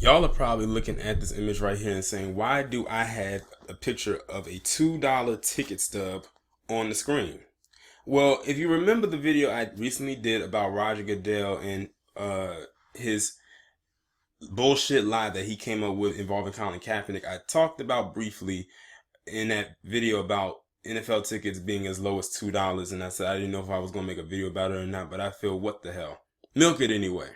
Y'all are probably looking at this image right here and saying, why do I have a picture of a $2 ticket stub on the screen? Well, if you remember the video I recently did about Roger Goodell and his bullshit lie that he came up with involving Colin Kaepernick, I talked about briefly in that video about NFL tickets being as low as $2, and I said I didn't know if I was going to make a video about it or not, but I feel what the hell. Milk it anyway.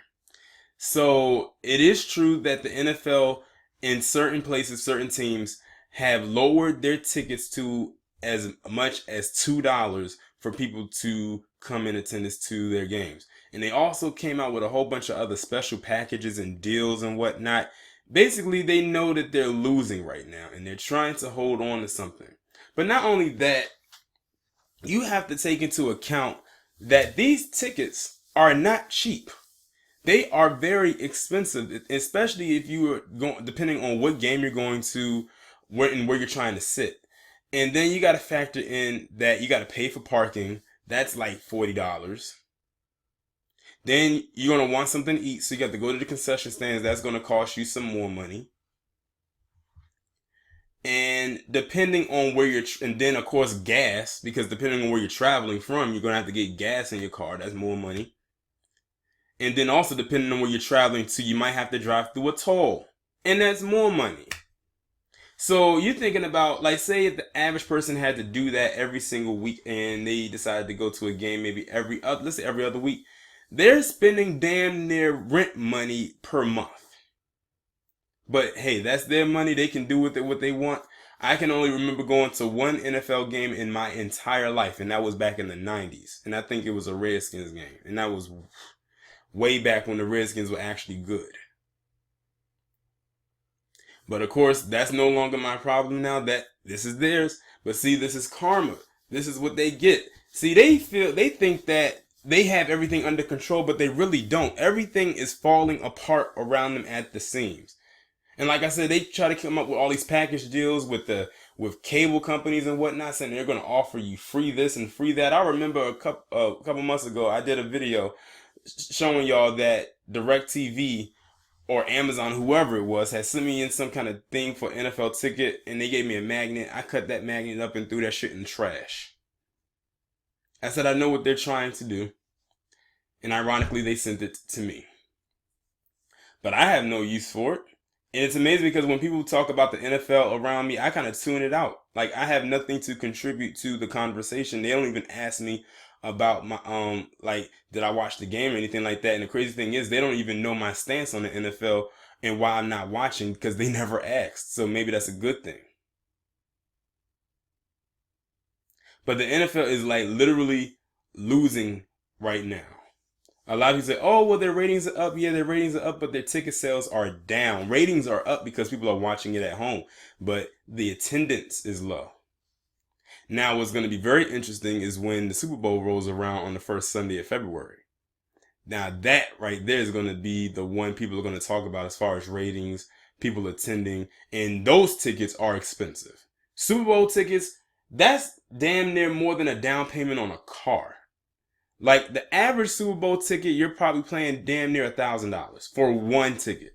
So it is true that the NFL in certain places, certain teams have lowered their tickets to as much as $2 for people to come in attendance to their games. And they also came out with a whole bunch of other special packages and deals and whatnot. Basically, they know that they're losing right now and they're trying to hold on to something. But not only that, you have to take into account that these tickets are not cheap. They are very expensive, especially if you are going, depending on what game you're going to, where you're trying to sit. And then you got to factor in that you got to pay for parking. That's like $40. Then you're going to want something to eat, so you got to go to the concession stands. That's going to cost you some more money. And depending on where and then of course gas, because depending on where you're traveling from, you're going to have to get gas in your car. That's more money. And then also depending on where you're traveling to, you might have to drive through a toll. And that's more money. So you're thinking about, like, say if the average person had to do that every single week and they decided to go to a game maybe let's say every other week, they're spending damn near rent money per month. But hey, that's their money. They can do with it what they want. I can only remember going to one NFL game in my entire life, and that was back in the 90s. And I think it was a Redskins game. And that was way back when the Redskins were actually good. But of course, that's no longer my problem now. That this is theirs. But see, this is karma. This is what they get. See, they think that they have everything under control, but they really don't. Everything is falling apart around them at the seams. And like I said, they try to come up with all these package deals with cable companies and whatnot, saying they're going to offer you free this and free that. I remember a couple months ago, I did a video showing y'all that DirecTV or Amazon, whoever it was, had sent me in some kind of thing for NFL ticket, and they gave me a magnet. I cut that magnet up and threw that shit in the trash. I said, I know what they're trying to do. And ironically, they sent it to me. But I have no use for it. And it's amazing because when people talk about the NFL around me, I kind of tune it out. Like, I have nothing to contribute to the conversation. They don't even ask me about my like, did I watch the game or anything like that. And the crazy thing is, they don't even know my stance on the NFL and why I'm not watching, because they never asked. So maybe that's a good thing. But the NFL is like literally losing right now. A lot of people say, oh, well, their ratings are up. Yeah, their ratings are up, but their ticket sales are down. Ratings are up because people are watching it at home, but the attendance is low. Now, what's going to be very interesting is when the Super Bowl rolls around on the first Sunday of February. Now, that right there is going to be the one people are going to talk about as far as ratings, people attending, and those tickets are expensive. Super Bowl tickets, that's damn near more than a down payment on a car. Like, the average Super Bowl ticket, you're probably paying damn near $1,000 for one ticket.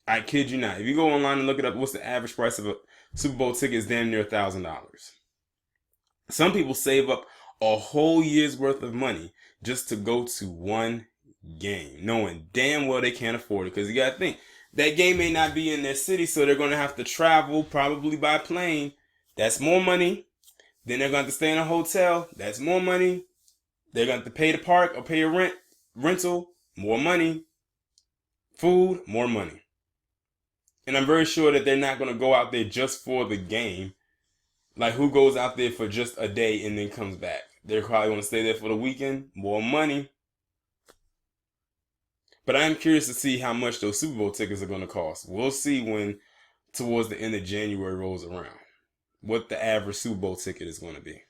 I kid you not. If you go online and look it up, what's the average price of a Super Bowl ticket? Is damn near $1,000. Some people save up a whole year's worth of money just to go to one game, knowing damn well they can't afford it. Because you got to think, that game may not be in their city, so they're going to have to travel probably by plane. That's more money. Then they're going to have to stay in a hotel. That's more money. They're going to have to pay the park or pay a rental, more money. Food, more money. And I'm very sure that they're not going to go out there just for the game. Like, who goes out there for just a day and then comes back? They're probably going to stay there for the weekend, more money. But I am curious to see how much those Super Bowl tickets are going to cost. We'll see when towards the end of January rolls around, what the average Super Bowl ticket is going to be.